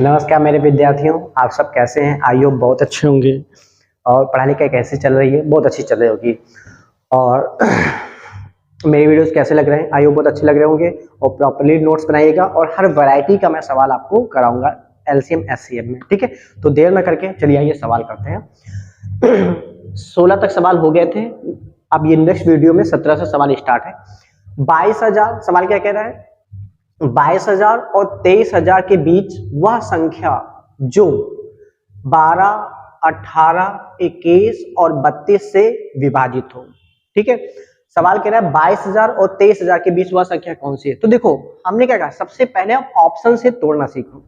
नमस्कार मेरे विद्यार्थियों, आप सब कैसे हैं? आई होप बहुत अच्छे होंगे। और पढ़ाई लिखाई कैसी चल रही है? बहुत अच्छी चल रही होगी। और मेरे वीडियोस कैसे लग रहे हैं? आई होप बहुत अच्छे लग रहे होंगे। और प्रॉपर्ली नोट्स बनाइएगा और हर वैरायटी का मैं सवाल आपको कराऊंगा एलसीएम एचसीएफ में, ठीक है? तो देर न करके चलिए आइए सवाल करते हैं। 16 तक सवाल हो गए थे। अब ये नेक्स्ट वीडियो में 17 से सवाल स्टार्ट है। 22,000 सवाल क्या कह रहा है? 22,000 और 23,000 के बीच वह संख्या जो 12, 18, 21 और 32 से विभाजित हो। ठीक है, सवाल कह रहा है 22,000 और 23,000 के बीच वह संख्या कौन सी है। तो देखो हमने क्या कहा, सबसे पहले आप ऑप्शन से तोड़ना सीखो।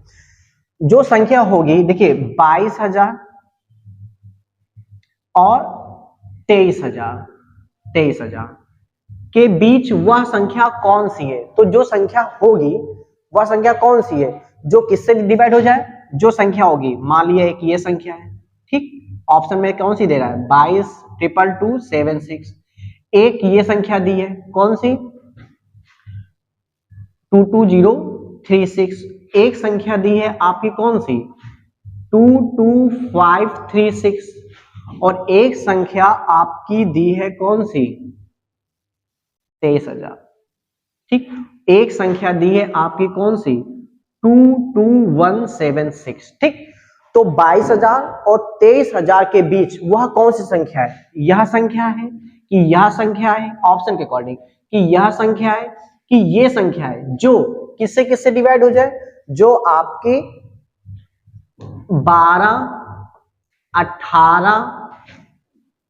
जो संख्या होगी, देखिए 22,000 और 23,000 के बीच वह संख्या कौन सी है। तो जो संख्या होगी वह संख्या कौन सी है जो किससे डिवाइड हो जाए? जो संख्या होगी, मान लिया एक ये संख्या है, ठीक, ऑप्शन में कौन सी दे रहा है? 22,222,76। एक ये संख्या दी है, कौन सी? 22036। एक संख्या दी है आपकी कौन सी? 22536। और एक संख्या आपकी दी है कौन सी? 23,000। ठीक, एक संख्या दी है आपकी कौन सी? 22176। ठीक, तो 22,000 और 23,000 के बीच वह कौन सी संख्या है? यह संख्या है कि यह संख्या है? ऑप्शन के अकॉर्डिंग कि यह संख्या है कि ये संख्या है जो किससे किससे डिवाइड हो जाए? जो आपकी 12, 18,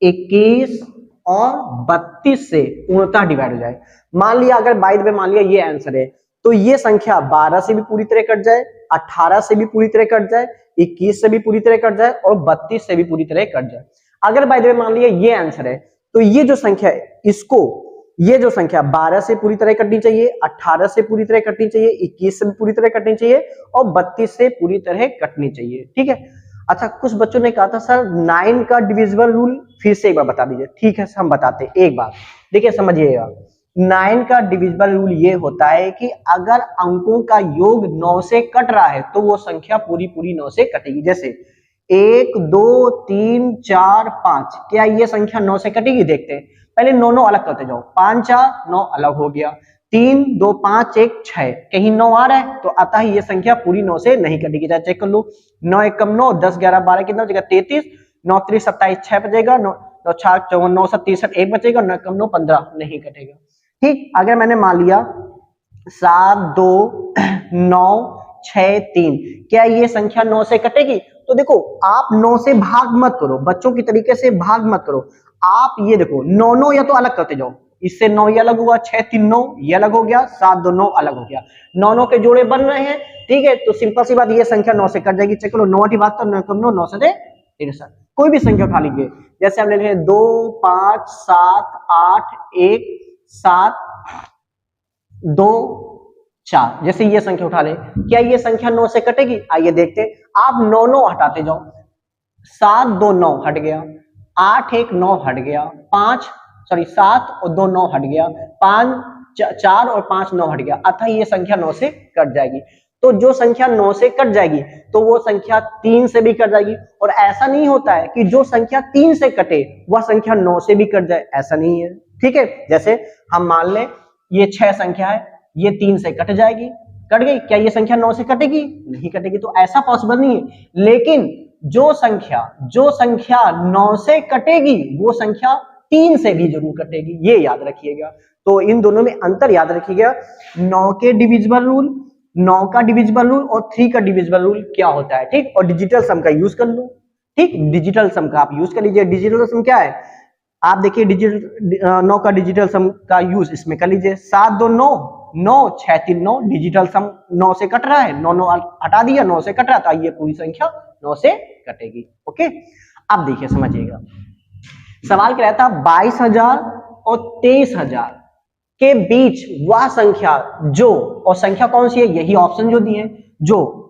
21 और 32 से पूर्णतः डिवाइड हो जाए। मान लिया अगर बाय द वे मान लिया ये आंसर है, तो ये संख्या 12 से भी पूरी तरह कट जाए, 18 से भी पूरी तरह कट जाए, 21 से भी पूरी तरह कट जाए और 32 से भी पूरी तरह कट जाए। अगर बाय द वे मान लिया ये आंसर है, तो ये जो संख्या है इसको, ये जो संख्या 12 से पूरी तरह कटनी चाहिए, 18 से पूरी तरह कटनी चाहिए, 21 से भी पूरी तरह कटनी चाहिए और 32 से पूरी तरह कटनी चाहिए। ठीक है। अच्छा, कुछ बच्चों ने कहा था सर 9 का डिविजिबल रूल फिर से एक बार बता दीजिए। ठीक है, हम बताते हैं एक बार, देखिए समझिएगा। 9 का डिविजिबल रूल ये होता है कि अगर अंकों का योग 9 से कट रहा है तो वो संख्या पूरी पूरी 9 से कटेगी। जैसे 1, 2, 3, 4, 5, क्या ये संख्या 9 से कटेगी? देखते हैं, पहले 9 अलग करते जाओ। 5, 4, 9 अलग हो गया। 3, 2, 5, 1, 6, कहीं 9 आ रहा है तो अतः ये संख्या पूरी 9 से नहीं कटेगी। चाहे चेक कर लो, 9 एकम 9, 10, 11, 12 कितना हो जाएगा? 33, 9, 3, 27, 6 बचेगा, 9, 6, 54, 9, 7, 63, 1 बचेगा, 9 एकम 9, 15 नहीं कटेगा। ठीक, अगर मैंने मान लिया 7, 2, 9, 6, 3, क्या ये संख्या 9 से कटेगी? तो देखो आप 9 से भाग मत करो, बच्चों की तरीके से भाग मत करो। आप ये देखो 9, 9 या तो अलग करते जाओ, इससे 9 ये अलग हुआ, 6, 3, 9 ये अलग हो गया, 7, 2, 9 अलग हो गया, 9, 9 के जोड़े बन रहे हैं। ठीक है, तो सिंपल सी बात, ये संख्या 9 से कट जाएगी। चेक करो, 9 की बात तो 9 कम 9, 9 से 63। कोई भी संख्या उठा लीजिए, जैसे हम ले लेंगे 2, 5, 7, 8, 1, 7, 2, 4, जैसे ये संख्या उठा ले, क्या ये संख्या 9 से कटेगी? आइए देखते हैं। आप 9, 9 हटाते जाओ, 7, 2, 9 हट गया, 8, 1, 9 हट गया, 7 और 2, 9 हट गया, 5, 4 और 5, 9 हट गया, अतः ये संख्या 9 से कट जाएगी। तो जो संख्या 9 से कट जाएगी तो वो संख्या 3 से भी कट जाएगी। और ऐसा नहीं होता है कि जो संख्या 3 से कटे वह संख्या 9 से भी कट जाए, ऐसा नहीं है। ठीक है, जैसे हम मान लें ये 6 संख्या है, ये 3 से कट जाएगी, कट गई, क्या ये संख्या 9 से कटेगी? नहीं कटेगी, तो ऐसा पॉसिबल नहीं है। लेकिन जो संख्या 9 से कटेगी वो संख्या 3 से भी जरूर कटेगी, ये याद रखिएगा। तो इन दोनों में अंतर याद रखिएगा। 9 के डिविजिबल रूल, 9 का डिविजिबल रूल और 3 का डिविजिबल रूल क्या होता है। ठीक, और डिजिटल सम का यूज कर लो। ठीक, डिजिटल सम का आप यूज कर लीजिए। डिजिटल सम क्या है? आप देखिए, 9 का डिजिटल सम का यूज इसमें कर लीजिए। 7, 2, 9, 9, 6, 3, 9, डिजिटल सम 9 से कट रहा है, 9, 9 हटा दिया, 9 से कट रहा था, ये पूरी संख्या 9 से कटेगी। ओके, अब देखिए समझिएगा, सवाल क्या था? 22,000 और 23,000 के बीच वह संख्या जो, और संख्या कौन सी है? यही ऑप्शन जो दिए, जो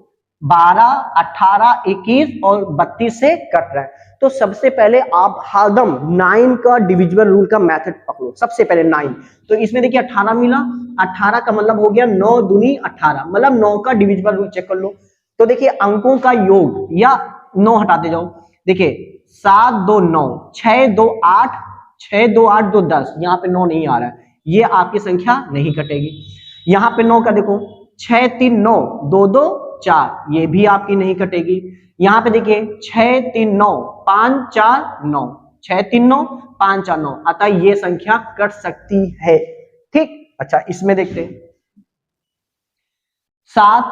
12, 18, 21 और 32 से कट रहा है। तो सबसे पहले आप हरदम 9 का डिविजिबल रूल का मेथड पकड़ो। सबसे पहले 9, तो इसमें देखिए 18 मिला, 18 का मतलब हो गया 9 दूनी 18, मतलब 9 का डिविजिबल रूल चेक कर लो। तो देखिए अंकों का योग या 9 हटाते जाओ, देखिए 7 2 9, 6 2 8, 6 2 8 2 10, यहाँ पे 9 नहीं आ रहा है, ये आपकी संख्या नहीं कटेगी। यहाँ पे 9 का देखो 6 3 9, 2 2 4, ये भी आपकी नहीं कटेगी। यहाँ पे देखिए 6 3 9, 5 4 9, 6 3 9 5 4 9, अतः ये संख्या कट सकती है। ठीक, अच्छा इसमें देखते हैं 7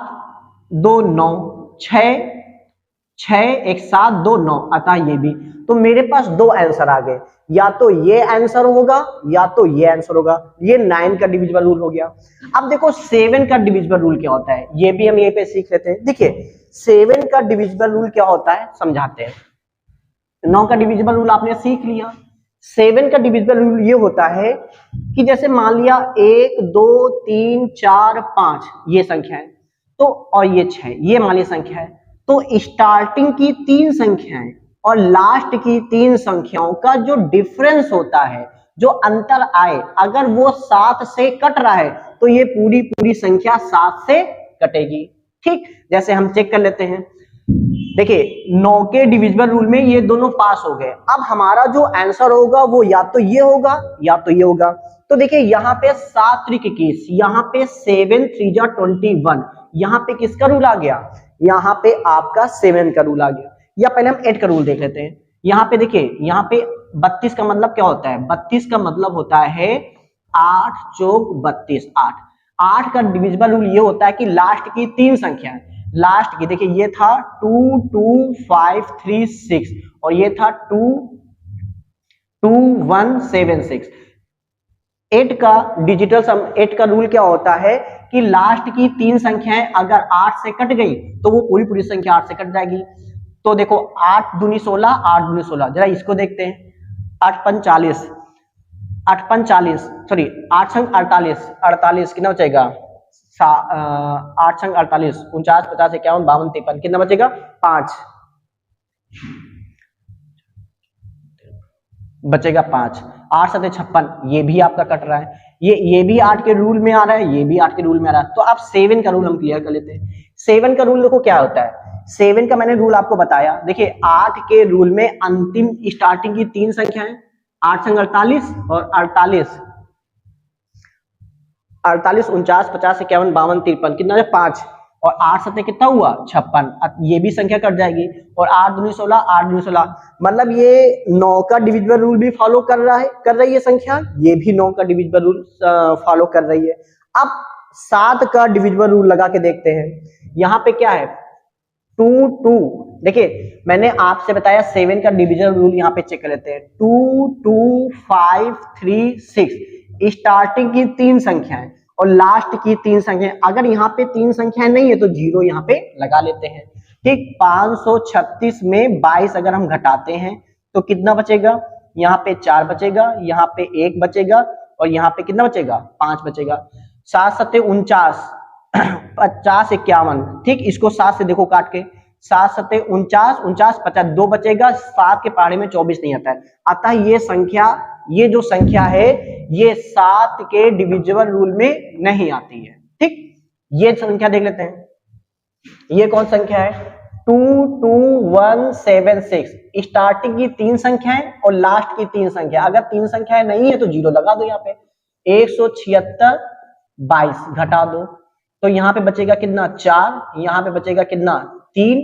2 9, 6 6 1 7 2 9, अतः ये भी। तो मेरे पास दो आंसर आ गए, या तो ये आंसर होगा या तो ये आंसर होगा। ये 9 का डिविजिबल रूल हो गया। अब देखो 7 का डिविजिबल रूल क्या होता है, ये भी हम यहीं पे सीख लेते हैं। देखिए 7 का डिविजिबल रूल क्या होता है समझाते हैं। 9 का डिविजिबल रूल आपने सीख लिया। 7 का डिविजिबल रूल ये होता है कि जैसे मान लिया 1 2 3 4 5 ये संख्या है, तो और ये 6 ये मान लिया संख्या है, तो स्टार्टिंग की 3 संख्याएं और लास्ट की 3 संख्याओं का जो डिफरेंस होता है, जो अंतर आए, अगर वो 7 से कट रहा है तो ये पूरी पूरी संख्या 7 से कटेगी। ठीक, जैसे हम चेक कर लेते हैं। देखिए 9 के डिविजिबल रूल में ये दोनों पास हो गए। अब हमारा जो आंसर होगा वो या तो ये होगा या तो ये होगा। तो देखिए यहाँ पे 7 3 21, यहाँ पे 7 3 जा 21, यहाँ पे किसका रूल आ गया, यहाँ पे आपका 7 का रूल आ गया। या पहले हम 8 का रूल देख लेते हैं। यहाँ पे देखिए, यहाँ पे 32 का मतलब क्या होता है, 32 का मतलब होता है 8 चौक 32, 8। 8 का डिविजिबल रूल ये होता है कि लास्ट की 3 संख्या, लास्ट की देखिए ये था 2 2 5 3 6 और ये था 2 2 1 7 6। 8 का डिजिटल सम, 8 का रूल क्या होता है कि लास्ट की 3 संख्याएं अगर 8 से कट गई तो वो पूरी पूरी संख्या 8 से कट जाएगी। तो देखो 8 दूनी 16, 8 दूनी 16, जरा इसको देखते हैं। 8 5 40, 8 5 40, सॉरी 8 संग 48, 48 कितना बचेगा, 8 संग 48, 49 50 51 52 53, कितना बचेगा 5 बचेगा 5। 8 7 56, ये भी आपका कट रहा है, ये भी 8 के रूल में आ रहा है, ये भी 8 के रूल में आ रहा है। तो आप 7 का रूल हम क्लियर कर लेते हैं। 7 का रूल देखो क्या होता है, 7 का मैंने रूल आपको बताया। देखिए 8 के रूल में अंतिम स्टार्टिंग की 3 संख्याएं, 8 संग 48 और 48, 48 49 50 51 52 53, कितना है 5, और 8 सत्ते कितना हुआ 56, ये भी संख्या कट जाएगी। और 8 दूनी 16, 8 दूनी 16, मतलब ये 9 का डिविजिबल रूल भी फॉलो कर रहा है, कर रही है संख्या, ये भी 9 का डिविजिबल रूल फॉलो कर रही है। अब 7 का डिविजिबल रूल लगा के देखते हैं। यहाँ पे क्या है 2 2, देखिए मैंने आपसे बताया 7 का डिविजिबल रूल, यहाँ पे चेक कर लेते हैं। 2 2 5 3 6, स्टार्टिंग की 3 संख्याएं और लास्ट की 3 संख्याएं, अगर यहाँ पे 3 संख्याएं नहीं है तो 0 यहाँ पे लगा लेते हैं। ठीक, 536 में 22 अगर हम घटाते हैं तो कितना बचेगा, यहाँ पे 4 बचेगा, यहाँ पे 1 बचेगा और यहाँ पे कितना बचेगा 5 बचेगा। 7 7 49, 50 51, ठीक, इसको 7 से देखो काट के, 7 7 49 49 50, 2 बचेगा, 7 के पहाड़े में 24 नहीं आता है। अतः ये संख्या, ये जो संख्या है ये 7 के डिविजिबल रूल में नहीं आती है। ठीक, ये संख्या देख लेते हैं, ये कौन संख्या है 2 2 1 7 6, स्टार्टिंग की 3 संख्याएं और लास्ट की 3 संख्या, अगर 3 संख्याएं नहीं है तो 0 लगा दो। यहाँ पे 176 22 घटा दो तो यहाँ पे बचेगा कितना 4, यहाँ पे बचेगा कितना 3,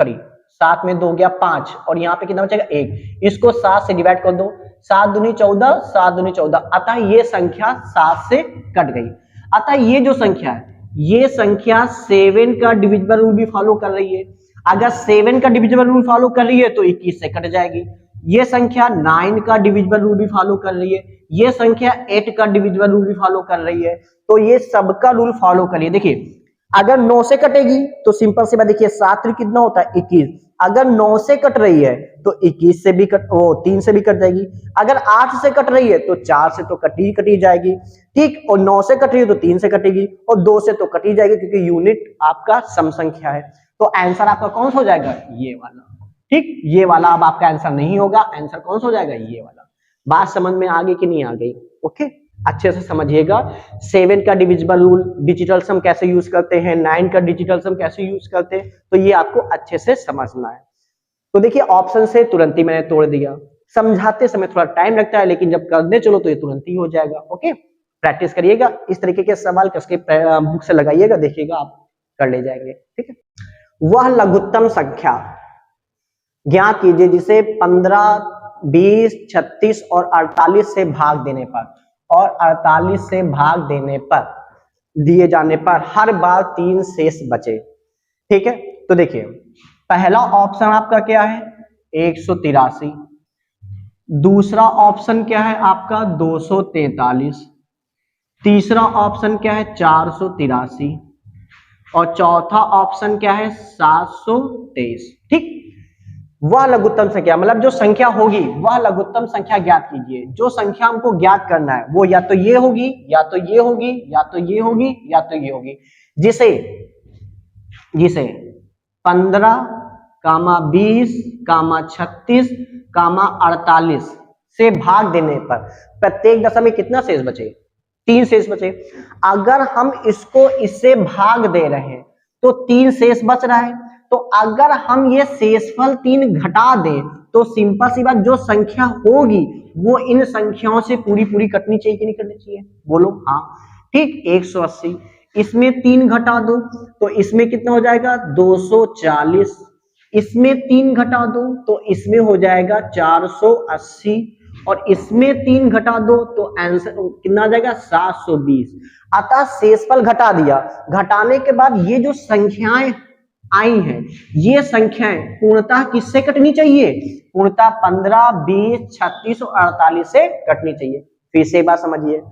सॉरी 7 में 2 गया 5 और यहाँ पे कितना बचेगा 1, इसको 7 से डिवाइड कर दो, 7 दूनी 14, 7 दूनी 14, अतः ये संख्या 7 से कट गई। अतः ये जो संख्या है ये संख्या 7 का डिविजिबल रूल भी फॉलो कर रही है। अगर 7 का डिविजिबल रूल फॉलो कर रही है तो 21 से कट जाएगी। ये संख्या 9 का डिविजिबल रूल भी फॉलो कर रही है, ये संख्या 8 का डिविजिबल रूल भी फॉलो कर रही है, तो ये सबका रूल फॉलो करिए। देखिए अगर 9 से कटेगी तो सिंपल से बात, देखिए 7 कितना होता है 21, अगर 9 से कट रही है तो 21 से भी कट, 3 से भी कट जाएगी। अगर 8 से कट रही है तो 4 से तो कटी जाएगी। ठीक, और 9 से कट रही है तो 3 से कटेगी और 2 से तो कटी जाएगी क्योंकि यूनिट आपका सम संख्या है। तो आंसर आपका कौन सा हो जाएगा, ये वाला। ठीक, ये वाला अब आपका आंसर नहीं होगा, आंसर कौन सा हो जाएगा, ये वाला। बात समझ में आ गई कि नहीं आ गई? ओके, अच्छे से समझिएगा। 7 का डिविजिबल रूल, डिजिटल सम कैसे यूज करते हैं, 9 का डिजिटल सम कैसे यूज करते हैं, तो ये आपको अच्छे से समझना है। तो देखिए ऑप्शन से तुरंत ही मैंने तोड़ दिया। समझाते समय थोड़ा टाइम लगता है, लेकिन जब करने चलो तो ये तुरंत ही हो जाएगा। ओके, प्रैक्टिस करिएगा, इस तरीके के सवाल कसके बुक से लगाइएगा, देखिएगा आप कर ले जाएंगे। ठीक है, वह लघुत्तम संख्या ज्ञात कीजिए जिसे 15, 20, 36 और 48 से भाग देने पर, और 48 से भाग देने पर दिए जाने पर हर बार 3 शेष बचे। ठीक है, तो देखिए पहला ऑप्शन आपका क्या है, 183। दूसरा ऑप्शन क्या है आपका 243। तीसरा ऑप्शन क्या है 483, और चौथा ऑप्शन क्या है 723। ठीक, वह लघुत्तम संख्या मतलब जो संख्या होगी वह लघुत्तम संख्या ज्ञात कीजिए। जो संख्या हमको ज्ञात करना है वो या तो ये होगी, या तो ये होगी, या तो ये होगी, या तो ये होगी, जिसे 15, 20, 36, 48 से भाग देने पर प्रत्येक दशा में कितना शेष बचे, 3 शेष बचे। अगर हम इसको इससे भाग दे रहे हैं तो 3 शेष बच रहा है। तो अगर हम ये शेषफल 3 घटा दें तो सिंपल सी बात, जो संख्या होगी वो इन संख्याओं से पूरी पूरी कटनी चाहिए कि नहीं कटनी चाहिए, बोलो हाँ। ठीक, 180, इसमें 3 घटा दो तो इसमें कितना हो जाएगा 240, इसमें 3 घटा दो तो इसमें हो जाएगा 480, और इसमें 3 घटा दो तो आंसर कितना आ जाएगा 720। अतः शेषफल घटा दिया, घटाने के बाद ये जो संख्याएं आई हैं ये संख्याएं पूर्णतः किससे कटनी चाहिए, पूर्णतः 15, 20, 36 और 48 से कटनी चाहिए। फिर से बात समझिए,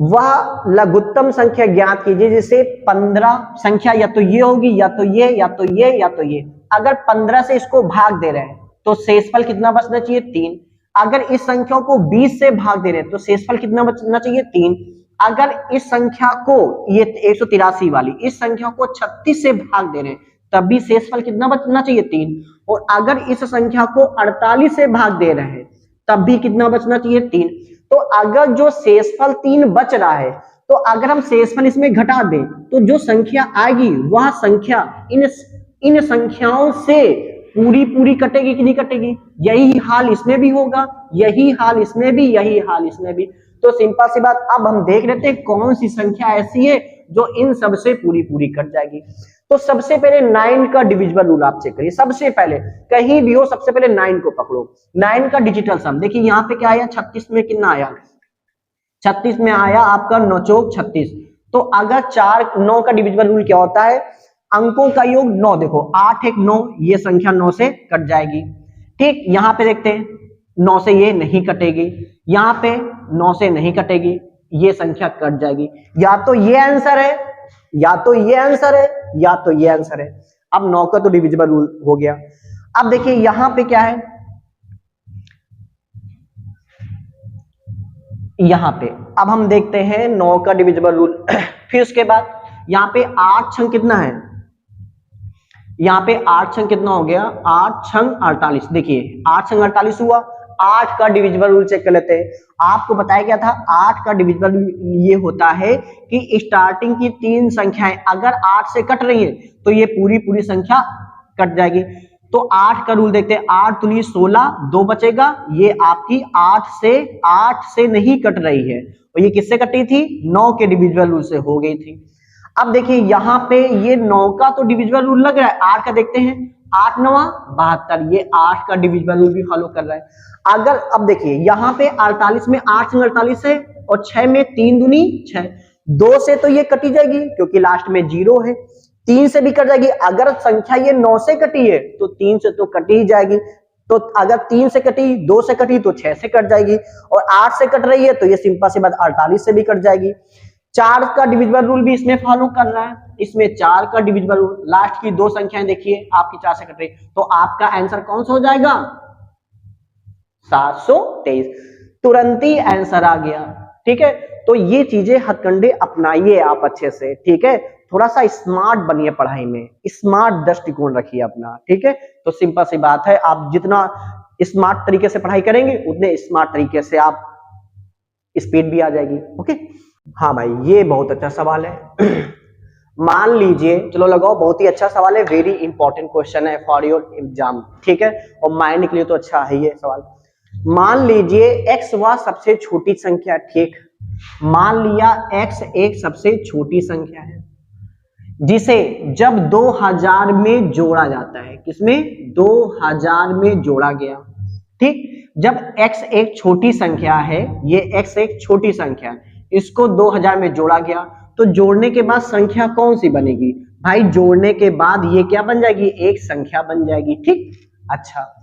वह लघुत्तम संख्या ज्ञात कीजिए जिसे 15 संख्या या तो ये होगी, या तो ये, या तो ये, या तो ये। अगर 15 से इसको भाग दे रहे हैं तो शेषफल कितना बचना चाहिए 3। अगर इस संख्या को 20 से भाग दे रहे हैं तो शेषफल कितना बचना चाहिए 3। अगर इस संख्या को, ये 183 वाली, इस संख्या को 36 से भाग दे रहे हैं तब भी शेषफल कितना बचना चाहिए 3। और अगर इस संख्या को 48 से भाग दे रहे हैं तब भी कितना बचना चाहिए 3। तो अगर जो शेषफल 3 बच रहा है तो अगर हम शेषफल इसमें घटा दें तो जो संख्या आएगी वह संख्या इन संख्याओं से पूरी पूरी कटेगी कि नहीं कटेगी। यही हाल इसमें भी होगा, यही हाल इसमें भी, यही हाल इसमें भी। तो सिंपल सी बात, अब हम देख लेते हैं कौन सी संख्या ऐसी है जो इन सबसे पूरी पूरी कट जाएगी। तो सबसे पहले 9 का डिविजिबल रूल आप चेक करिए। सबसे पहले कहीं भी हो सबसे पहले 9 को पकड़ो। 9 का डिजिटल सम देखिए यहाँ पे क्या आया, 36 में कितना आया, 36 में आया आपका 9 चौक 36। तो अगर 9 का डिविजिबल रूल क्या होता है, अंकों का योग 9। देखो 8 1 9, ये संख्या 9 से कट जाएगी। ठीक, यहाँ पे देखते हैं 9 से ये नहीं कटेगी, यहाँ पे 9 से नहीं कटेगी, ये संख्या कट जाएगी। या तो ये आंसर है, या तो ये आंसर है, या तो ये आंसर है। अब 9 का तो डिविजिबल रूल हो गया। अब देखिए यहाँ पे क्या है, यहाँ पे अब हम देखते हैं 9 का डिविजिबल रूल। फिर उसके बाद यहाँ पे 8 छंग कितना है, यहाँ पे 8 छंग कितना हो गया, 8 छंग 48। देखिए 8 छंग 48 हुआ। 8 का डिविजिबल रूल चेक कर लेते हैं। आपको बताया गया था 8 का डिविजिबल ये होता है कि स्टार्टिंग की 3 संख्याएं अगर 8 से कट रही है तो ये पूरी पूरी संख्या कट जाएगी। तो 8 का रूल देखते हैं, 8 दूनी 16, 2 बचेगा, ये आपकी 8 से नहीं कट रही है, और ये किससे कटी थी, 9 के डिविजिबल रूल से हो गई थी। अब देखिए यहाँ पे ये 9 का तो डिविजिबल रूल लग रहा है, 8 का देखते हैं, 8 9 72, ये 8 का डिविजिबल रूल भी फॉलो कर रहा है। अगर अब देखिए यहाँ पे 48 में 8 से 48 है, और 6 में 3 दूनी 6, 2 से तो ये कटी जाएगी क्योंकि लास्ट में 0 है, 3 से भी कट जाएगी। अगर संख्या ये 9 से कटी है तो 3 से तो कटी ही जाएगी। तो अगर 3 से कटी, 2 से कटी तो 6 से कट जाएगी, और 8 से कट रही है तो ये सिंपल सी बात 48 से भी कट जाएगी। 4 का डिविजिबल रूल भी इसमें फॉलो कर रहा है, इसमें 4 का डिविजिबल रूल, लास्ट की 2 संख्याएं देखिए आपकी 4 से कट रही, तो आपका आंसर कौन सा हो जाएगा 723। तुरंत ही आंसर आ गया। ठीक है, तो ये चीजें हथकंडे अपनाइए आप अच्छे से। ठीक है, थोड़ा सा स्मार्ट बनिए पढ़ाई में, स्मार्ट दृष्टिकोण रखिए अपना। ठीक है, तो सिंपल सी बात है, आप जितना स्मार्ट तरीके से पढ़ाई करेंगे उतने स्मार्ट तरीके से आप स्पीड भी आ जाएगी। ओके, हाँ भाई ये बहुत अच्छा सवाल है। मान लीजिए, चलो लगाओ, बहुत ही अच्छा सवाल है, वेरी इंपॉर्टेंट क्वेश्चन है फॉर योर एग्जाम, ठीक है, और माइंड के लिए तो अच्छा है ये सवाल। मान लीजिए x वह सबसे छोटी संख्या, ठीक, मान लिया x एक सबसे छोटी संख्या है जिसे जब 2000 में जोड़ा जाता है, किसमें, 2000 में जोड़ा गया, ठीक, जब x एक छोटी संख्या है, ये x एक छोटी संख्या है, इसको 2000 में जोड़ा गया, तो जोड़ने के बाद संख्या कौन सी बनेगी भाई, जोड़ने के बाद ये क्या बन जाएगी, एक संख्या बन जाएगी, ठीक। अच्छा,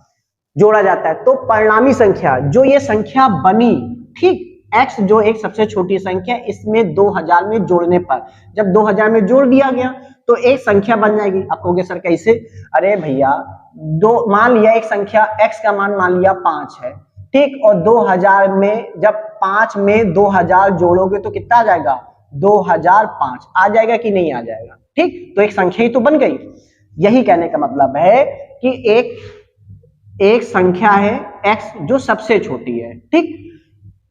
जोड़ा जाता है तो परिणामी संख्या, जो ये संख्या बनी, ठीक, x जो एक सबसे छोटी संख्या, इसमें 2000 में जोड़ने पर, जब 2000 में जोड़ दिया गया तो एक संख्या बन जाएगी। आप कहोगे सर कैसे, अरे भैया दो, मान लिया एक संख्या x का मान लिया 5 है, ठीक, और 2000 में जब 5 में 2000 जोड़ोगे तो कितना आ जाएगा, 2005 आ जाएगा कि नहीं आ जाएगा, ठीक, तो एक संख्या ही तो बन गई। यही कहने का मतलब है कि एक संख्या है x जो सबसे छोटी है, ठीक,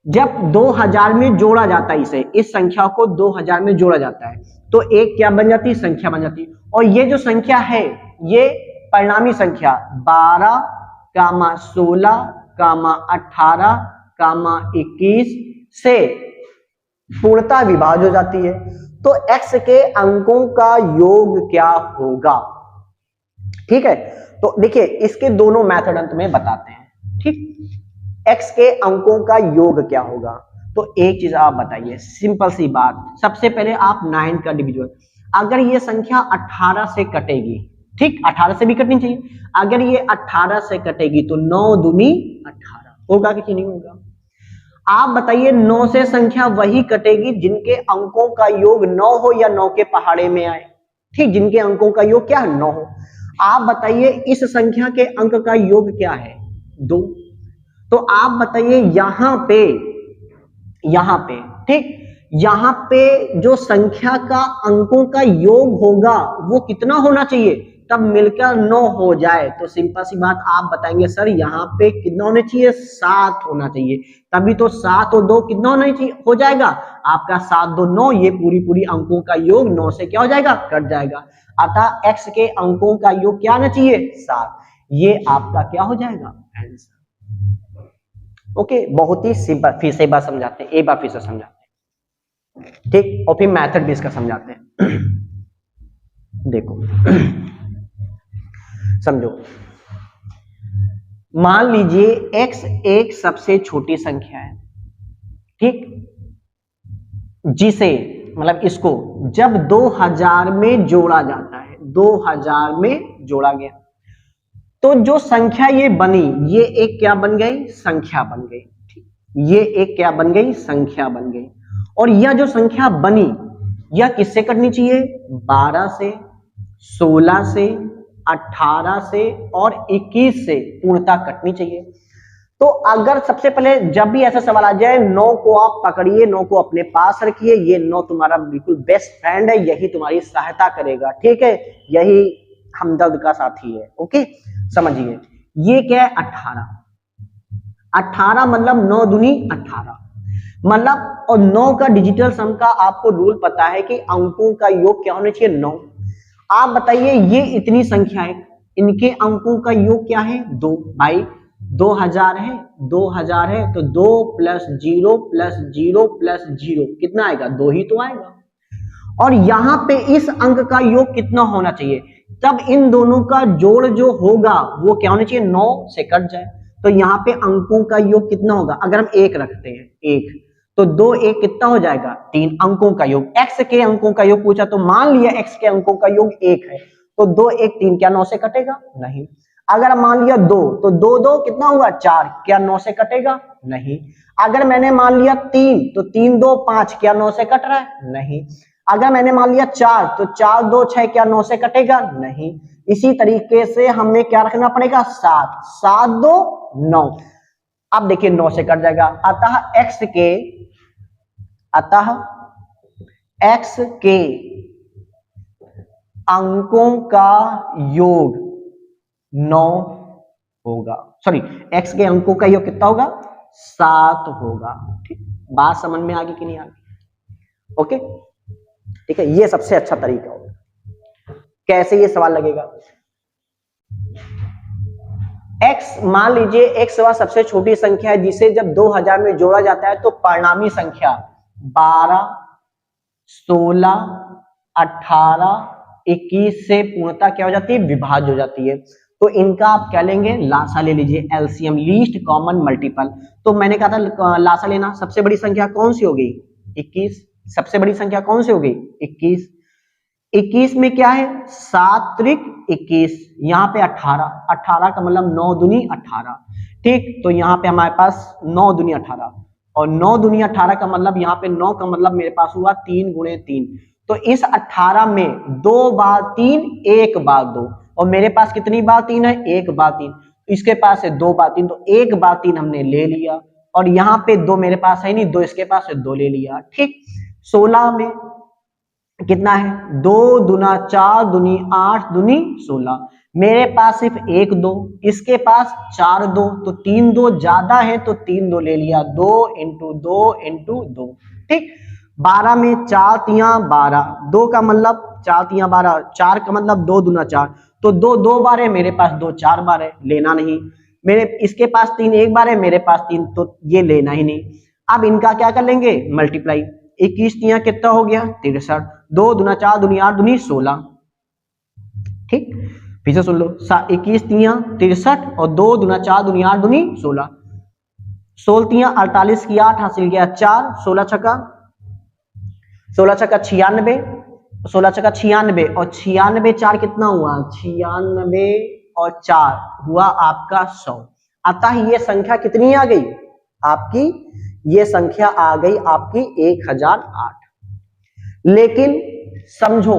जब 2000 में जोड़ा जाता है, इस संख्या को 2000 में जोड़ा जाता है तो एक क्या बन जाती है, संख्या बन जाती है। और ये जो संख्या है ये परिणामी संख्या 12, 16, 18, 21 से पूर्णता विभाज्य हो जाती है। तो x के अंकों का योग क्या होगा, ठीक है। तो देखिए इसके दोनों मेथड अंत में बताते हैं, ठीक, x के अंकों का योग क्या होगा। तो एक चीज आप बताइए, सिंपल सी बात, सबसे पहले आप 9 का डिविजन, अगर ये संख्या 18 से कटेगी, ठीक, 18 से भी कटनी चाहिए, अगर ये 18 से कटेगी तो 9 दूनी 18 होगा कि नहीं होगा। आप बताइए 9 से संख्या वही कटेगी जिनके अंकों का योग 9 हो या 9 के पहाड़े में आए, ठीक, जिनके अंकों का योग क्या है, 9 हो। आप बताइए इस संख्या के अंक का योग क्या है, 2। तो आप बताइए यहां पे, ठीक, यहां पे जो संख्या का अंकों का योग होगा वो कितना होना चाहिए, तब मिलकर 9 हो जाए। तो सिंपल सी बात आप बताएंगे सर यहाँ पे कितना होना चाहिए, 7 होना चाहिए, तभी तो 7 और 2 कितना होना चाहिए, हो जाएगा आपका 7 2 9, ये पूरी अंकों का योग 9 से क्या हो जाएगा, कट जाएगा। अतः x के अंकों का योग क्या आना चाहिए, 7, ये आपका क्या हो जाएगा, आंसर। ओके, बहुत ही सिंपल, फिर से एक बार समझाते हैं, एक बार फिर से समझाते हैं, ठीक, और फिर मेथड भी इसका समझाते हैं। देखो समझो, मान लीजिए x एक सबसे छोटी संख्या है, ठीक, जिसे मतलब इसको जब 2000 में जोड़ा जाता है, 2000 में जोड़ा गया तो जो संख्या ये बनी, ये एक क्या बन गई, संख्या बन गई, ठीक, ये एक क्या बन गई, संख्या बन गई। और यह जो संख्या बनी यह किससे कटनी चाहिए, 12 से, 16 से, 18 से और 21 से पूर्णता कटनी चाहिए। तो अगर सबसे पहले जब भी ऐसा सवाल आ जाए, 9 को आप पकड़िए, 9 को अपने पास रखिए, ये 9 तुम्हारा बिल्कुल बेस्ट फ्रेंड है, यही तुम्हारी सहायता करेगा, ठीक है, यही हमदर्द का साथी है। ओके, समझिए ये क्या है, 18, 18 मतलब 9 दूनी 18 मतलब, और 9 का डिजिटल सम का आपको रूल पता है कि अंकों का योग क्या होना चाहिए, 9। आप बताइए ये इतनी संख्या है, इनके अंकों का योग क्या है, 2। भाई 2000 है, 2000 है तो 2 + 0 + 0 + 0 कितना आएगा, 2 ही तो आएगा। और यहां पे इस अंक का योग कितना होना चाहिए, तब इन दोनों का जोड़ जो होगा वो क्या होना चाहिए, 9 से कट जाए। तो यहाँ पे अंकों का योग कितना होगा, अगर हम 1 रखते हैं, 1 तो 2 1 कितना हो जाएगा, 3 अंकों का योग। x के अंकों का योग पूछा तो मान लिया x के अंकों का योग 1 है, तो 2 1 3 क्या 9 से कटेगा, नहीं। अगर मान लिया 2 तो 2 2 कितना हुआ, 4, क्या 9 से कटेगा, नहीं। अगर मैंने मान लिया 3 तो 3 2 5, क्या 9 से कट रहा है, नहीं। अगर मैंने मान लिया 4 तो 4 2 6, क्या 9 से कटेगा, नहीं। इसी तरीके से हमें क्या रखना पड़ेगा, 7 7 2 9। अब देखिए 9 से कट जाएगा, अतः x के अंकों का योग 9 होगा, सॉरी x के अंकों का योग कितना होगा, 7 होगा, ठीक, बात समझ में आ गई कि नहीं आ गई? ओके, ठीक है, ये सबसे अच्छा तरीका होगा। कैसे ये सवाल लगेगा? x, मान लीजिए x वह सबसे छोटी संख्या है जिसे जब 2000 में जोड़ा जाता है तो परिणामी संख्या 12, 16, 18, 21 से पूर्णतः क्या हो जाती है? विभाज्य हो जाती है। तो इनका आप क्या लेंगे? लासा ले लीजिए, एलसीएम, लीस्ट कॉमन मल्टीपल। तो मैंने कहा था लासा लेना। सबसे बड़ी संख्या कौन सी हो गई? 21। सबसे बड़ी संख्या कौन सी हो गई? 21। 21 में क्या है? 7 त्रिक 21, यहाँ पे 18, 18 का मतलब 9 दूनी 18, ठीक। तो यहाँ पे हमारे पास 9 दूनी 18 और 9 दूनी 18 का मतलब यहाँ पे 9 का मतलब मेरे पास हुआ 3 गुणे 3। तो इस 18 में 2 बार 3, 1 बार 2, और मेरे पास कितनी बार 3 है? 1 बार 3। इसके पास है 2 बार 3, तो 1 बार 3 हमने ले लिया, और यहाँ पे 2 मेरे पास है नहीं, 2 इसके पास है, 2 ले लिया, ठीक। 16 में कितना है? 2 दूना 4 दूनी 8 दूनी 16। मेरे पास सिर्फ 1 2, इसके पास 4 2, तो 3 2 ज्यादा है तो 3 2 ले लिया, 2 इंटू 2 इंटू 2, ठीक। 12 में 4 तिया 12, 2 का मतलब 4 तिया 12, 4 का मतलब 2 दूना 4, तो 2 2 बार है, मेरे पास 2 4 बार है, लेना नहीं। मेरे इसके पास 3 1 बार है, मेरे पास 3, तो ये लेना ही नहीं। अब इनका क्या कर लेंगे? मल्टीप्लाई। 21 तिया कितना हो गया? 63, 2 दूना 4 दूनी 8 दूनी 16, ठीक। फिर से सुन लो, 21 तिया 63 और 2 दूना 4 दूनी 8 दूनी 16, 16 तिया 48 की 8 हासिल गया 4, 16 छक्का 96, 16 छक्का 96, और 96 4 कितना हुआ? 96 और 4 हुआ आपका 100। अतः ये संख्या कितनी आ गई आपकी? ये संख्या आ गई आपकी 1008। लेकिन समझो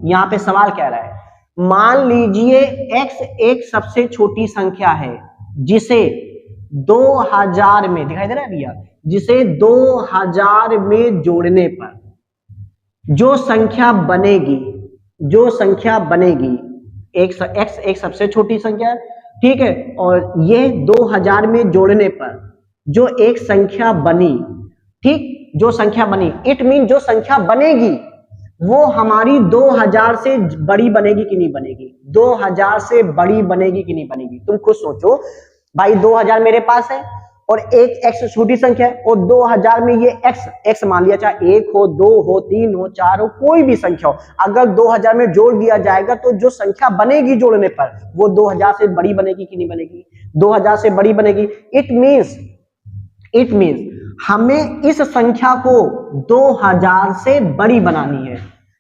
यहां पे सवाल क्या रहा है, मान लीजिए x एक सबसे छोटी संख्या है जिसे 2000 में, दिखाई दे रहा है भैया, जिसे 2000 में जोड़ने पर जो संख्या बनेगी, जो संख्या बनेगी, x एक सबसे छोटी संख्या है, ठीक है, और ये 2000 में जोड़ने पर जो एक संख्या बनी, ठीक, जो संख्या बनी, इट मीन जो संख्या बनेगी वो हमारी 2000 से बड़ी बनेगी कि नहीं बनेगी? 2000 से बड़ी बनेगी कि नहीं बनेगी? तुम खुद सोचो भाई, 2000 मेरे पास है और एक x छोटी संख्या है, और 2000 में ये x मान लिया, चाहे 1 हो 2 हो 3 हो 4 हो, कोई भी संख्या हो, अगर 2000 में जोड़ दिया जाएगा तो जो संख्या बनेगी जोड़ने पर वो 2000 से बड़ी बनेगी कि नहीं बनेगी? 2000 से बड़ी बनेगी। इट मीन्स हमें इस संख्या को 2000 से बड़ी बनानी है,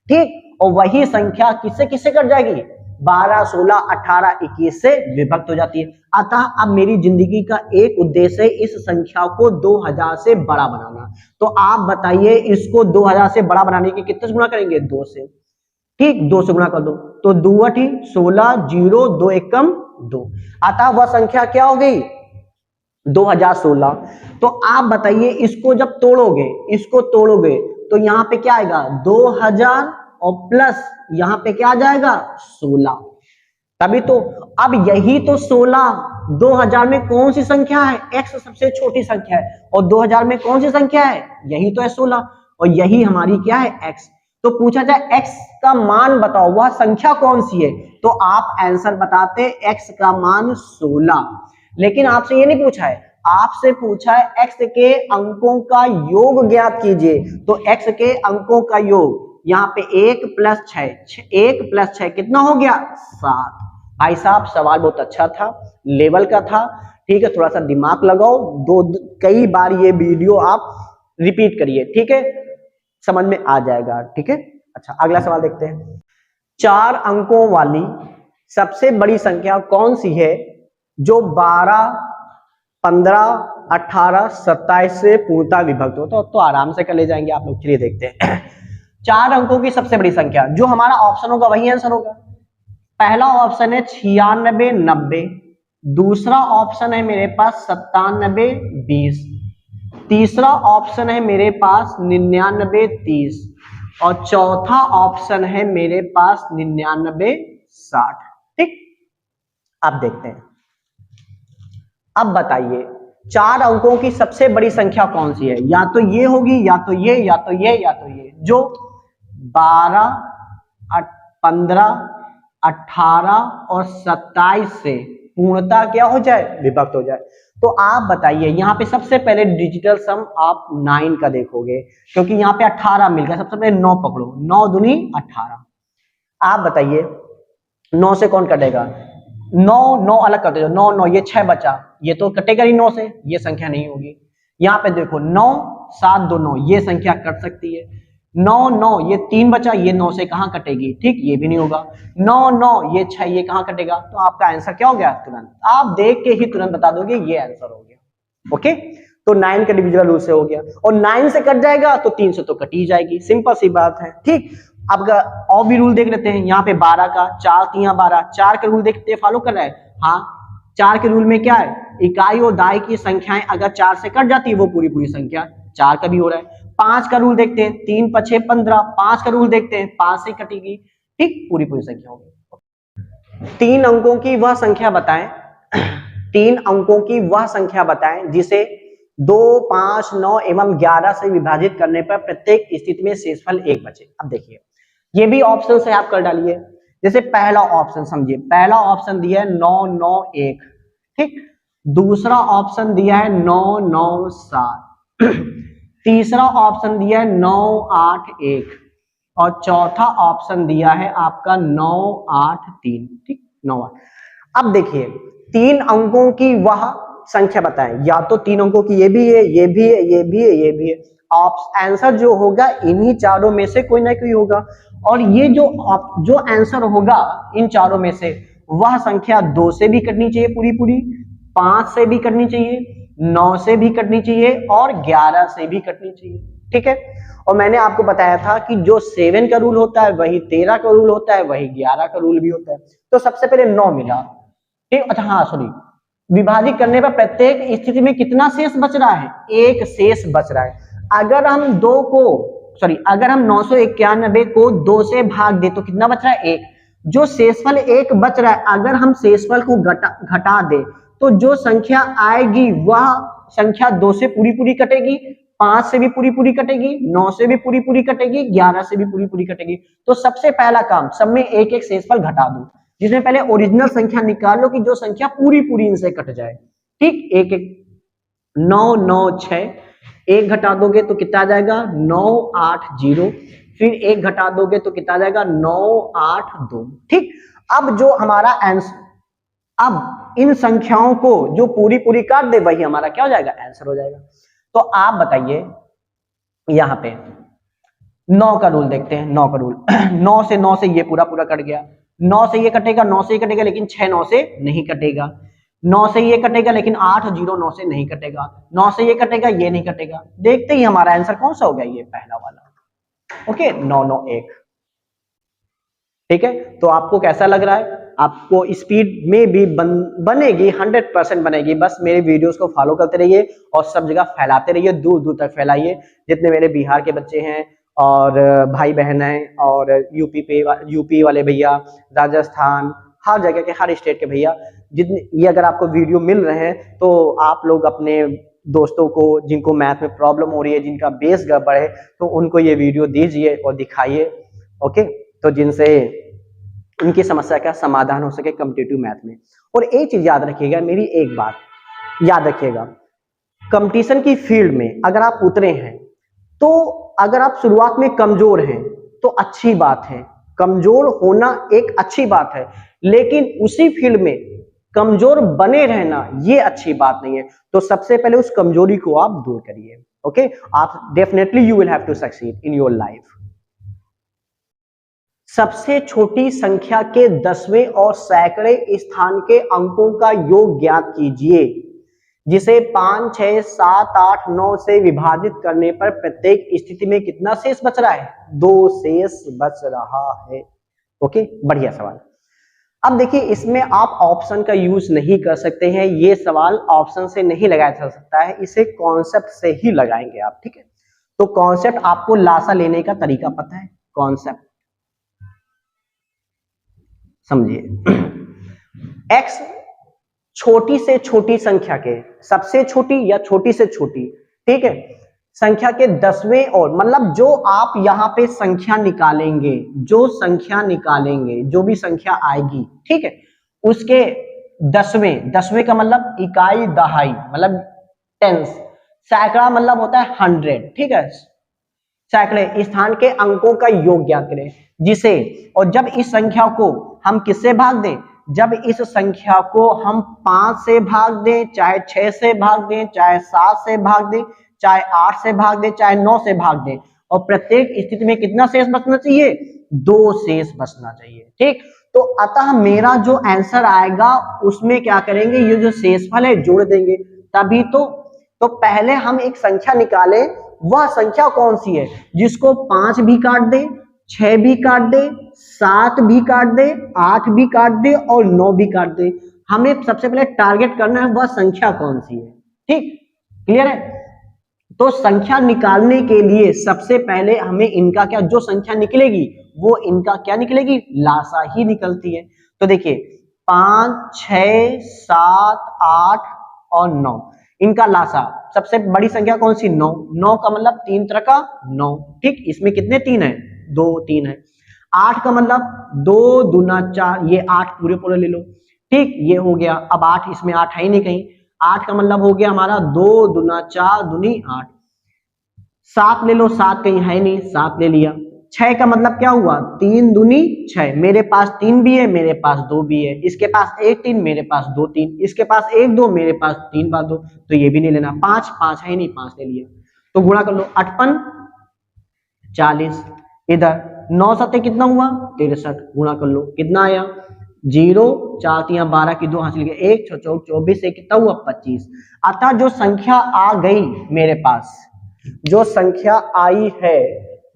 ठीक, और वही संख्या किससे किससे कट जाएगी? 12, 16, 18, 21 से विभक्त हो जाती है। अतः अब मेरी जिंदगी का एक उद्देश्य है इस संख्या को 2000 से बड़ा बनाना। तो आप बताइए, इसको 2000 से बड़ा बनाने की कितने से गुणा करेंगे? 2 से, ठीक, 2 से गुणा कर दो, तो 2 8 16, 0 2 एकम 2, अतः वह संख्या क्या हो गई? 2016। तो आप बताइए, इसको जब तोड़ोगे, इसको तोड़ोगे तो यहाँ पे क्या आएगा? 2000 और प्लस यहाँ पे क्या आ जाएगा? 16। तभी तो, अब यही तो 16 2000 में कौन सी संख्या है? x सबसे छोटी संख्या है, और 2000 में कौन सी संख्या है? यही तो है 16, और यही हमारी क्या है? x। तो पूछा जाए x का मान बताओ, वह संख्या कौन सी है, तो आप आंसर बताते x का मान 16। लेकिन आपसे ये नहीं पूछा है, आपसे पूछा है x के अंकों का योग ज्ञात कीजिए। तो x के अंकों का योग यहाँ पे 1 + 6, 1 + 6 कितना हो गया? 7। भाई साहब सवाल बहुत अच्छा था, लेवल का था, ठीक है, थोड़ा सा दिमाग लगाओ, कई बार ये वीडियो आप रिपीट करिए, ठीक है, समझ में आ जाएगा, ठीक है। अच्छा, अगला सवाल देखते हैं। 4 अंकों वाली सबसे बड़ी संख्या कौन सी है जो 12, 15, 18, 27 से पूर्णतः विभक्त हो? तो आराम से कर ले जाएंगे आप लोग। चलिए देखते हैं। 4 अंकों की सबसे बड़ी संख्या, जो हमारा ऑप्शन होगा वही आंसर होगा। पहला ऑप्शन है 96 90, दूसरा ऑप्शन है मेरे पास 97 20, तीसरा ऑप्शन है मेरे पास 99 30, और चौथा ऑप्शन है मेरे पास 99 60, ठीक। अब देखते हैं, अब बताइए 4 अंकों की सबसे बड़ी संख्या कौन सी है? या तो ये होगी, या तो ये, या तो ये, या तो ये, जो 12, 15, 18 और 27 से पूर्णता क्या हो जाए? विभक्त हो जाए। तो आप बताइए, यहाँ पे सबसे पहले डिजिटल सम आप 9 का देखोगे, क्योंकि यहाँ पे 18 मिल गया। सबसे पहले 9 पकड़ो, 9 दूनी 18। आप बताइए 9 से कौन कटेगा? 9 9 अलग कर दो, 9 9 ये 6 बचा, ये तो कटेगा ही 9 से, ये संख्या नहीं होगी। यहाँ पे देखो 9 7 2 9, ये संख्या कट सकती है। 9 9 ये 3 बचा, ये 9 से कहां कटेगी? ठीक, ये भी नहीं होगा। 9 9 ये 6, ये कहां कटेगा? तो आपका आंसर क्या हो गया? तुरंत आप देख के ही तुरंत बता दोगे ये आंसर हो गया। ओके, तो 9 का डिविजिबल रूल से हो गया, और 9 से कट जाएगा तो 3 से तो कट ही जाएगी, सिंपल सी बात है। ठीक, अब और भी रूल देख लेते हैं। यहाँ पे 12 का 4 3 12, 4 का रूल देखते फॉलो कर रहा है। हाँ, 4 के रूल में क्या है? इकाई और दाई की संख्याएं अगर 4 से कट जाती है वो पूरी पूरी संख्या, 4 का भी हो रहा है। 5 का रूल देखते हैं, 3 5 6 15, 5 का रूल देखते हैं, 5 से कटेगी, ठीक, पूरी पूरी संख्या होगी। 3 अंकों की वह संख्या बताएं 3 अंकों की वह संख्या बताएं जिसे 2 5 9 एवं 11 से विभाजित करने पर प्रत्येक स्थिति में शेषफल 1 बचे। अब देखिए, ये भी ऑप्शन से आप कर डालिए। जैसे पहला ऑप्शन समझिए, पहला ऑप्शन दिया है 9 9 1, ठीक, दूसरा ऑप्शन दिया है 9 9 7, तीसरा ऑप्शन दिया है 9 8 1, और चौथा ऑप्शन दिया है आपका 9 8 3, ठीक, 9 8। अब देखिए 3 अंकों की वह संख्या बताएं, या तो 3 अंकों की ये भी है, ये भी है, ये भी है, ये भी है। आंसर जो होगा इन्हीं चारों में से कोई ना कोई होगा, और ये जो आंसर होगा इन चारों में से, वह संख्या 2 से भी कटनी चाहिए पूरी पूरी, 5 से भी कटनी चाहिए, 9 से भी कटनी चाहिए, और 11 से भी कटनी चाहिए। ठीक है, और मैंने आपको बताया था कि जो 7 का रूल होता है वही 13 का रूल होता है, वही 11 का रूल भी होता है। तो सबसे पहले 9 मिला, ठीक, अच्छा हाँ सॉरी, विभाजित करने पर प्रत्येक स्थिति में कितना शेष बच रहा है? 1 शेष बच रहा है। अगर हम 991 को 2 से भाग दे तो कितना बच रहा है? 1। जो शेषफल 1 बच रहा है, अगर हम शेषफल को घटा दे तो जो संख्या आएगी वह संख्या 2 से पूरी पूरी कटेगी, 5 से भी पूरी पूरी कटेगी, 9 से भी पूरी पूरी कटेगी, 11 से भी पूरी पूरी कटेगी। तो सबसे पहला काम, सब में एक एक शेषफल घटा दो, जिसमें पहले ओरिजिनल संख्या निकाल लो कि जो संख्या पूरी पूरी इनसे कट जाए। ठीक, एक एक 9 9 6, 1 घटा दोगे तो कितना आ जाएगा? 9 8 0, फिर 1 घटा दोगे तो कितना आ जाएगा? 9 8 2। ठीक, अब जो हमारा आंसर, अब इन संख्याओं को जो पूरी पूरी काट दे वही हमारा क्या हो जाएगा? आंसर हो जाएगा। तो आप बताइए, यहां पे 9 का रूल देखते हैं। 9 का रूल 9 से ये पूरा पूरा कट गया, 9 से ये कटेगा, 9 से ये कटेगा, लेकिन 6 9 से नहीं कटेगा, 9 से ये कटेगा, लेकिन 8 0 9 से नहीं कटेगा, 9 से ये कटेगा, ये नहीं कटेगा। देखते ही हमारा आंसर कौन सा हो गया? ये पहला वाला। ओके, 9 9 1। ठीक है, तो आपको कैसा लग रहा है? आपको स्पीड में भी बनेगी, 100% बनेगी। बस मेरे वीडियोस को फॉलो करते रहिए और सब जगह फैलाते रहिए, दूर दूर तक फैलाइए। जितने मेरे बिहार के बच्चे हैं और भाई बहन हैं, और यूपी वाले भैया, राजस्थान, हर जगह के, हर स्टेट के भैया, जितने ये अगर आपको वीडियो मिल रहे हैं तो आप लोग अपने दोस्तों को, जिनको मैथ में प्रॉब्लम हो रही है, जिनका बेस गड़बड़ है, तो उनको ये वीडियो दीजिए और दिखाइए। ओके, तो जिनसे उनकी समस्या का समाधान हो सके कॉम्पिटिटिव मैथ में। और एक चीज याद रखिएगा, मेरी एक बात याद रखिएगा, कंपटीशन की फील्ड में अगर आप उतरे हैं तो अगर आप शुरुआत में कमजोर हैं तो अच्छी बात है, कमजोर होना एक अच्छी बात है, लेकिन उसी फील्ड में कमजोर बने रहना ये अच्छी बात नहीं है। तो सबसे पहले उस कमजोरी को आप दूर करिए। ओके, आप definitely you will have to succeed in your life. सबसे छोटी संख्या के 10वें और सैकड़े स्थान के अंकों का योग ज्ञात कीजिए, जिसे 5 6 7 8 9 से विभाजित करने पर प्रत्येक स्थिति में कितना शेष बच रहा है? 2 शेष बच रहा है। ओके, बढ़िया सवाल। अब देखिए, इसमें आप ऑप्शन का यूज नहीं कर सकते हैं, ये सवाल ऑप्शन से नहीं लगाया जा सकता है, इसे कॉन्सेप्ट से ही लगाएंगे आप। ठीक है, तो कॉन्सेप्ट आपको लासा लेने का तरीका पता है? कॉन्सेप्ट समझिए, x छोटी से छोटी संख्या के, सबसे छोटी या छोटी से छोटी, ठीक है, संख्या के 10वें और मतलब जो आप यहाँ पे संख्या निकालेंगे, जो संख्या निकालेंगे, जो भी संख्या आएगी, ठीक है, उसके 10वें, 10वें का मतलब इकाई दहाई मतलब टेंस, सैकड़ा मतलब होता है 100, ठीक है, सैकड़े स्थान के अंकों का योग ज्ञात करें जिसे, और जब इस संख्या को हम किससे भाग दें, जब इस संख्या को हम 5 से भाग दें, चाहे 6 से भाग दें, चाहे 7 से भाग दें, चाहे 8 से भाग दें, चाहे 9 से भाग दें, और प्रत्येक स्थिति में कितना शेष बचना चाहिए, 2 शेष बचना चाहिए, ठीक। तो अतः मेरा जो आंसर आएगा उसमें क्या करेंगे, ये जो शेषफल है जोड़ देंगे, तभी तो पहले हम एक संख्या निकाले, वह संख्या कौन सी है जिसको 5 भी काट दे, 6 भी काट दे, 7 भी काट दे, 8 भी काट दे और 9 भी काट दे। हमें सबसे पहले टारगेट करना है वह संख्या कौन सी है, ठीक, क्लियर है। तो संख्या निकालने के लिए सबसे पहले हमें इनका क्या, जो संख्या निकलेगी वो इनका क्या निकलेगी, लासा ही निकलती है। तो देखिए 5, 6, 7, 8 और 9, इनका लासा, सबसे बड़ी संख्या कौन सी, 9, 9 का मतलब 3 तरह का 9, ठीक, इसमें कितने 3 है, 2 3 है। 8 का मतलब 2 दूना 4, ये 8 पूरे पूरे ले लो, ठीक, ये हो गया। अब 8, इसमें 8 है ही नहीं कहीं, 8 का मतलब हो गया हमारा 2 दूना 4 दूनी 8। 7 ले लो, 7 कहीं है नहीं, 7 ले लिया। 6 का मतलब क्या हुआ, 3 दूनी 6, मेरे पास 3 भी है, मेरे पास 2 भी है, इसके पास 1 3, मेरे पास 2 3, इसके पास 1 2, मेरे पास 3 बार 2, तो ये भी नहीं लेना। 5 5 है नहीं, 5 ले लिया। तो गुणा कर लो, 8 40, इधर 9 सत्ते कितना हुआ, 63, गुणा कर लो, कितना आया, 0 4 3 12 की 2 हासिल किया, 1 6 4 24 से कितना हुआ, 25। अतः जो संख्या आ गई मेरे पास, जो संख्या आई है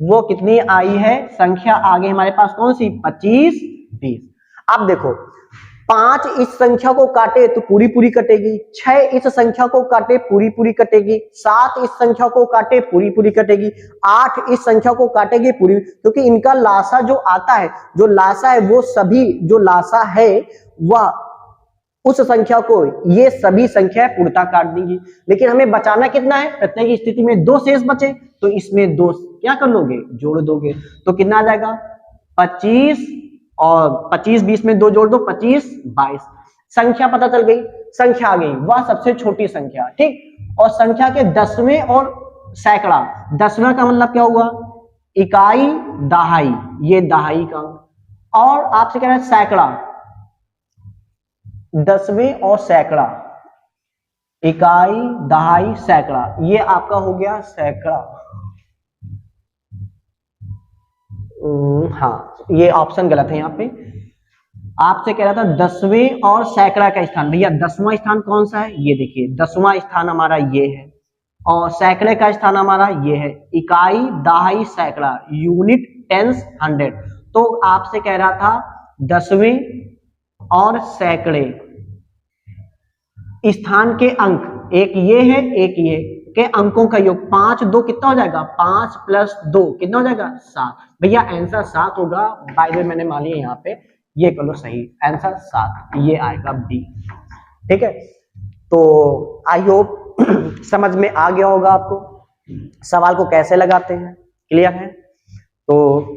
वो कितनी आई है, संख्या आ गई हमारे पास कौन सी, 25 20। अब देखो 5 इस संख्या को काटे तो पूरी पूरी कटेगी, 6 इस संख्या को काटे पूरी पूरी कटेगी, 7 इस संख्या को काटे पूरी पूरी कटेगी, 8 इस संख्या को काटेगी पूरी, क्योंकि इनका लासा जो आता है, जो लासा है वो सभी, जो लासा है वह उस संख्या को ये सभी संख्याएं पूर्णतः काट देंगी। लेकिन हमें बचाना कितना है, प्रत्येक स्थिति में 2 शेष बचे, तो इसमें 2 क्या कर लोगे, जोड़ दोगे, तो कितना आ जाएगा 25, और 25 20 में 2 जोड़ दो, 25 22। संख्या पता चल गई, संख्या आ गई वह सबसे छोटी संख्या, ठीक। और संख्या के 10वें और सैकड़ा, 10वां का मतलब क्या हुआ, इकाई दहाई, ये दहाई का अंक, और आपसे कह रहा है सैकड़ा, 10वें और सैकड़ा, इकाई दहाई सैकड़ा, ये आपका हो गया सैकड़ा। हाँ, ये ऑप्शन गलत है यहाँ पे, आपसे कह रहा था 10वें और सैकड़ा का स्थान, भैया 10वां स्थान कौन सा है, ये देखिए 10वां स्थान हमारा ये है, और सैकड़े का स्थान हमारा ये है, इकाई दहाई सैकड़ा, यूनिट टेंस 100। तो आपसे कह रहा था 10वें और सैकड़े स्थान के अंक, एक ये है एक ये के अंकों का योग, 5 2 कितना हो जाएगा, 5 प्लस 2 कितना हो जाएगा, 7। भैया आंसर 7 होगा, बाय द वे मैंने मान लिया यहाँ पे, ये कर लो सही, आंसर 7, ये आएगा बी, ठीक है। तो आई होप समझ में आ गया होगा आपको सवाल को कैसे लगाते हैं, क्लियर है। तो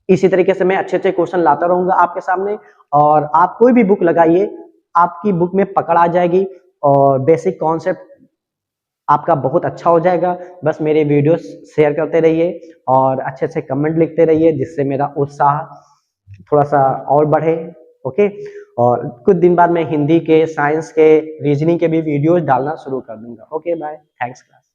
इसी तरीके से मैं अच्छे अच्छे क्वेश्चन लाता रहूंगा आपके सामने, और आप कोई भी बुक लगाइए, आपकी बुक में पकड़ आ जाएगी, और बेसिक कॉन्सेप्ट आपका बहुत अच्छा हो जाएगा। बस मेरे वीडियोस शेयर करते रहिए और अच्छे अच्छे कमेंट लिखते रहिए, जिससे मेरा उत्साह थोड़ा सा और बढ़े, ओके। और कुछ दिन बाद मैं हिंदी के, साइंस के, रीजनिंग के भी वीडियोस डालना शुरू कर दूंगा। Okay bye, thanks class.